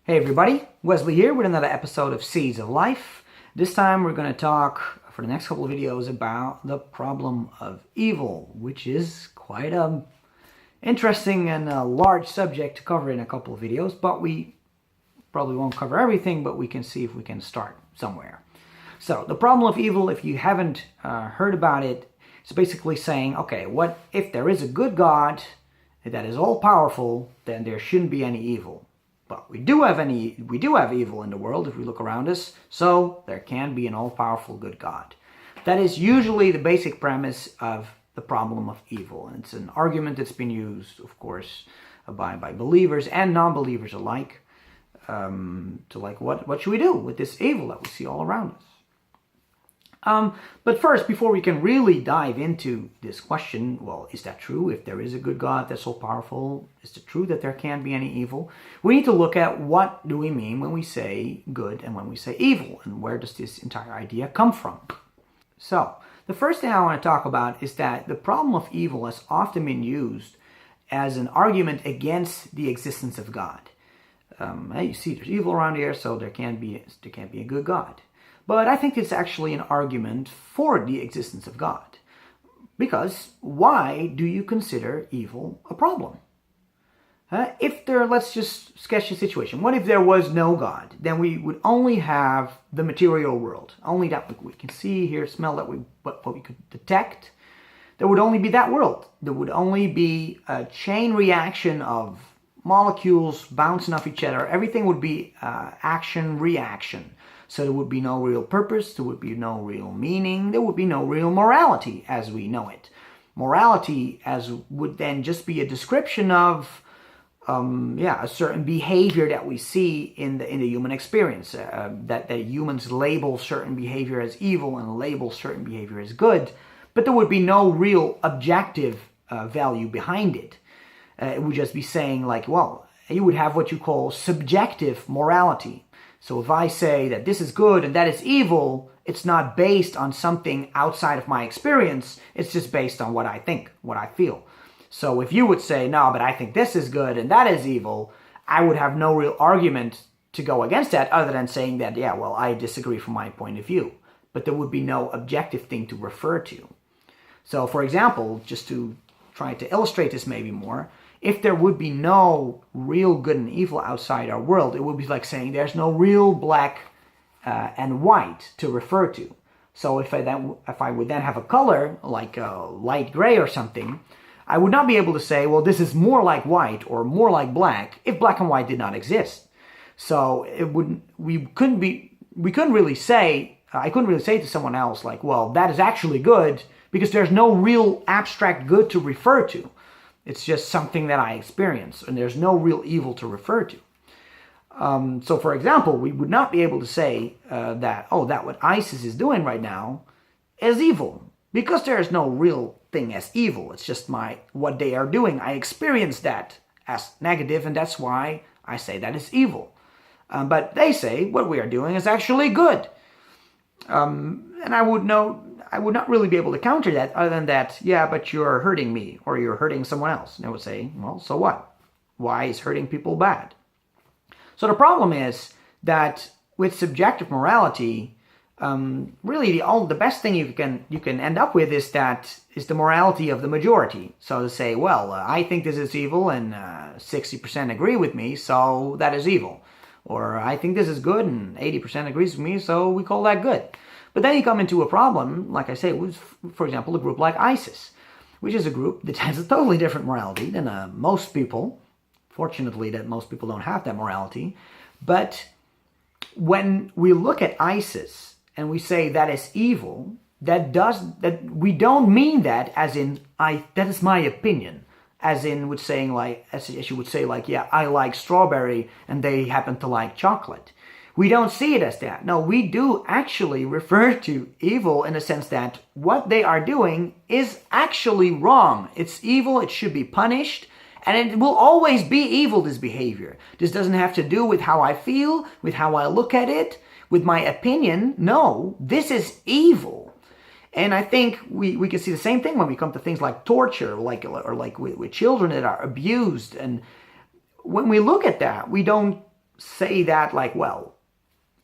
Hey everybody, Wesley here with another episode of Seeds of Life. This time we're going to talk for the next couple of videos about the problem of evil, which is quite a interesting and a large subject to cover in a couple of videos, but we probably won't cover everything, but we can see if we can start somewhere. So the problem of evil, if you haven't heard about it, it's basically saying, okay, what if there is a good God that is all powerful, then there shouldn't be any evil. But we do have evil in the world if we look around us, so there can be an all-powerful good God. That is usually the basic premise of the problem of evil. And it's an argument that's been used, of course, by believers and non-believers alike, to like, what should we do with this evil that we see all around us? But first, before we can really dive into this question, well, is that true? If there is a good God that's so powerful, is it true that there can't be any evil? We need to look at what do we mean when we say good and when we say evil, and where does this entire idea come from? So, the first thing I want to talk about is that the problem of evil has often been used as an argument against the existence of God. Hey, you see, there's evil around here, so there can't be a good God. But I think it's actually an argument for the existence of God. Because why do you consider evil a problem? Let's just sketch the situation. What if there was no God? Then we would only have the material world. Only that we can see, hear, smell, what we could detect. There would only be that world. There would only be a chain reaction of molecules bouncing off each other. Everything would be action-reaction. So there would be no real purpose, there would be no real meaning, there would be no real morality as we know it. Morality would then just be a description of a certain behavior that we see in the human experience. That humans label certain behavior as evil and label certain behavior as good, but there would be no real objective value behind it. It would just be saying like, well, you would have what you call subjective morality. So if I say that this is good and that is evil, it's not based on something outside of my experience. It's just based on what I think, what I feel. So if you would say, no, but I think this is good and that is evil, I would have no real argument to go against that other than saying that, yeah, well, I disagree from my point of view. But there would be no objective thing to refer to. So for example, just to try to illustrate this maybe more, if there would be no real good and evil outside our world, it would be like saying there's no real black and white to refer to. So if I would then have a color like light gray or something, I would not be able to say, well, this is more like white or more like black if black and white did not exist. So I couldn't really say to someone else like, well, that is actually good because there's no real abstract good to refer to. It's just something that I experience, and there's no real evil to refer to. So, for example, we would not be able to say that what ISIS is doing right now is evil, because there is no real thing as evil. It's just what they are doing. I experience that as negative, and that's why I say that is evil. But they say what we are doing is actually good. And I would not really be able to counter that other than that, yeah, but you're hurting me or you're hurting someone else. And I would say, well, so what? Why is hurting people bad? So the problem is that with subjective morality, really the best thing you can end up with is the morality of the majority. So to say, well, I think this is evil and 60% agree with me, so that is evil. Or I think this is good and 80% agrees with me, so we call that good. But then you come into a problem, like I say, with, for example, a group like ISIS, which is a group that has a totally different morality than most people. Fortunately, that most people don't have that morality. But when we look at ISIS and we say that is evil, that we don't mean that as in that is my opinion, as in with saying like as you would say like, yeah, I like strawberry and they happen to like chocolate. We don't see it as that. No, we do actually refer to evil in the sense that what they are doing is actually wrong. It's evil, it should be punished, and it will always be evil, this behavior. This doesn't have to do with how I feel, with how I look at it, with my opinion. No, this is evil. And I think we can see the same thing when we come to things like torture, or like with children that are abused. And when we look at that, we don't say that like, well,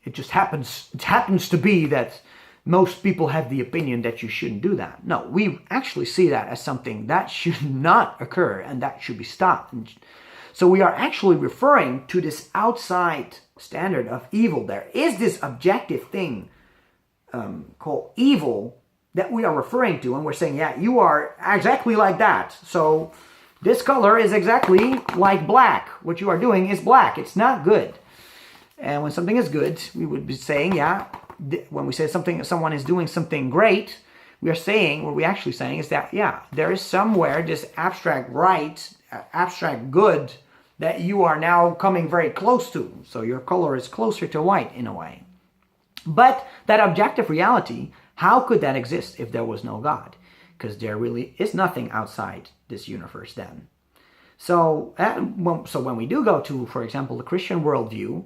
it happens to be that most people have the opinion that you shouldn't do that. No, we actually see that as something that should not occur and that should be stopped. And so we are actually referring to this outside standard of evil. There is this objective thing called evil that we are referring to, and we're saying, yeah, you are exactly like that. So this color is exactly like black. What you are doing is black. It's not good. And when something is good, we would be saying, yeah, when we say someone is doing something great, we are saying, what we're actually saying is that, yeah, there is somewhere this abstract right, abstract good that you are now coming very close to. So your color is closer to white in a way. But that objective reality, how could that exist if there was no God? Because there really is nothing outside this universe then. So when we do go to, for example, the Christian worldview,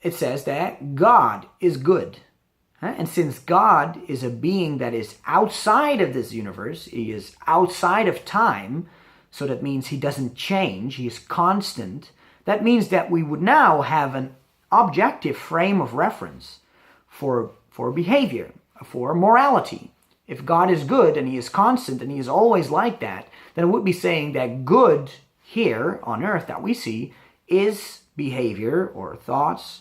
it says that God is good. And since God is a being that is outside of this universe, he is outside of time, so that means he doesn't change, he is constant. That means that we would now have an objective frame of reference for behavior, for morality. If God is good and he is constant and he is always like that, then it would be saying that good here on earth that we see is behavior or thoughts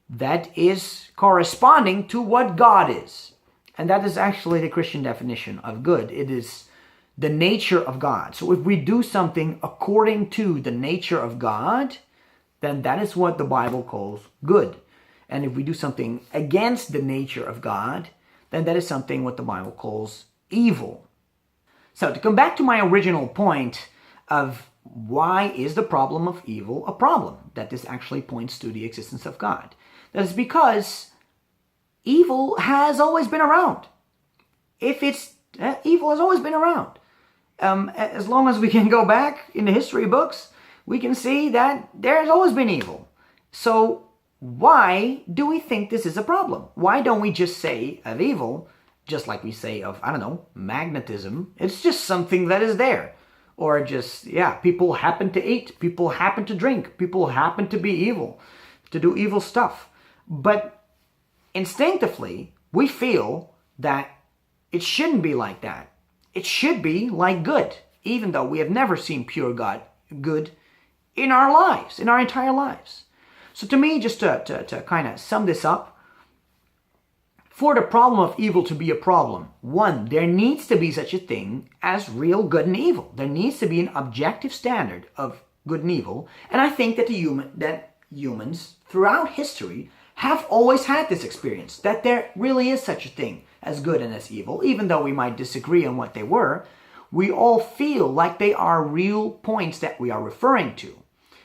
that is corresponding to what God is. And that is actually the Christian definition of good. It is the nature of God. So if we do something according to the nature of God, then that is what the Bible calls good. And if we do something against the nature of God, then that is something what the Bible calls evil. So to come back to my original point of why is the problem of evil a problem, that this actually points to the existence of God. That is because evil has always been around. Evil has always been around. As long as we can go back in the history books, we can see that there has always been evil. So why do we think this is a problem? Why don't we just say of evil, just like we say of, I don't know, magnetism? It's just something that is there. Or just, yeah, people happen to eat, people happen to drink, people happen to be evil, to do evil stuff. But instinctively, we feel that it shouldn't be like that. It should be like good, even though we have never seen pure good in our lives, in our entire lives. So to me, just to kind of sum this up, for the problem of evil to be a problem, one, there needs to be such a thing as real good and evil. There needs to be an objective standard of good and evil. And I think that humans throughout history have always had this experience, that there really is such a thing as good and as evil. Even though we might disagree on what they were, we all feel like they are real points that we are referring to.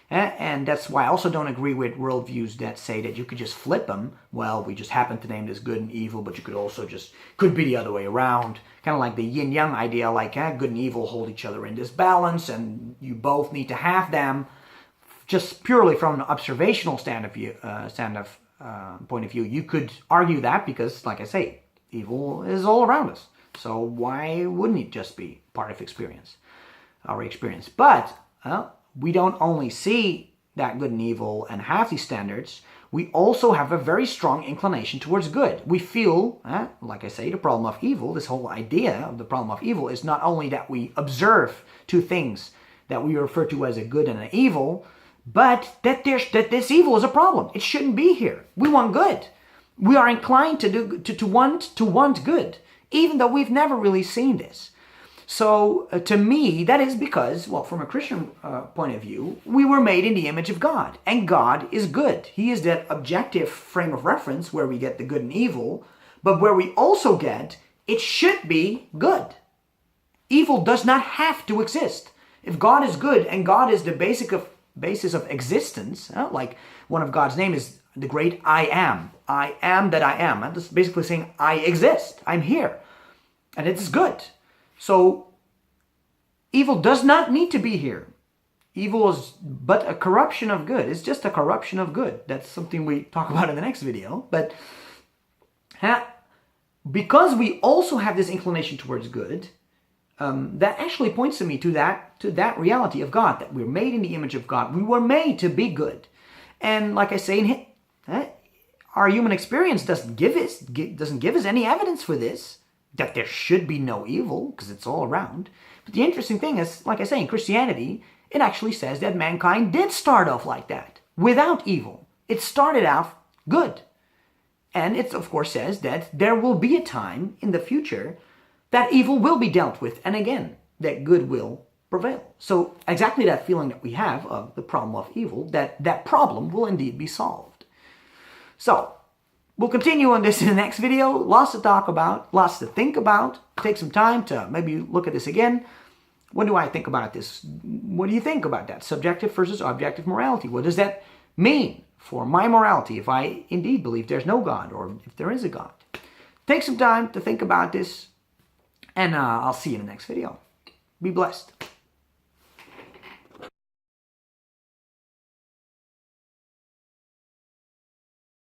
And that's why I also don't agree with worldviews that say that you could just flip them. Well, we just happen to name this good and evil, but you could also could be the other way around. Kind of like the yin-yang idea, like good and evil hold each other in this balance, and you both need to have them. Just purely from an observational point of view, you could argue that because, like I say, evil is all around us. So why wouldn't it just be part of our experience? But we don't only see that good and evil and have these standards, we also have a very strong inclination towards good. We feel, like I say, the problem of evil, this whole idea of the problem of evil is not only that we observe two things that we refer to as a good and an evil, but that this evil is a problem. It shouldn't be here. We want good. We are inclined to want good, even though we've never really seen this. So to me, that is because, well, from a Christian point of view, we were made in the image of God, and God is good. He is that objective frame of reference where we get the good and evil, but where we also get, it should be good. Evil does not have to exist. If God is good and God is the basis of existence, like one of God's name is the great I am that I am. I'm just basically saying I exist, I'm here, and it is good. So evil does not need to be here. Evil is but a corruption of good. It's just a corruption of good. That's something we talk about in the next video. But because we also have this inclination towards good, that actually points to me to that reality of God, that we're made in the image of God. We were made to be good. And like I say, our human experience doesn't give us any evidence for this, that there should be no evil, because it's all around. But the interesting thing is, like I say, in Christianity, it actually says that mankind did start off like that, without evil. It started off good. And it, of course, says that there will be a time in the future that evil will be dealt with, and again, that good will prevail. So exactly that feeling that we have of the problem of evil, that problem will indeed be solved. So, we'll continue on this in the next video. Lots to talk about, lots to think about. Take some time to maybe look at this again. What do I think about this? What do you think about that? Subjective versus objective morality. What does that mean for my morality if I indeed believe there's no God, or if there is a God? Take some time to think about this, and I'll see you in the next video. Be blessed.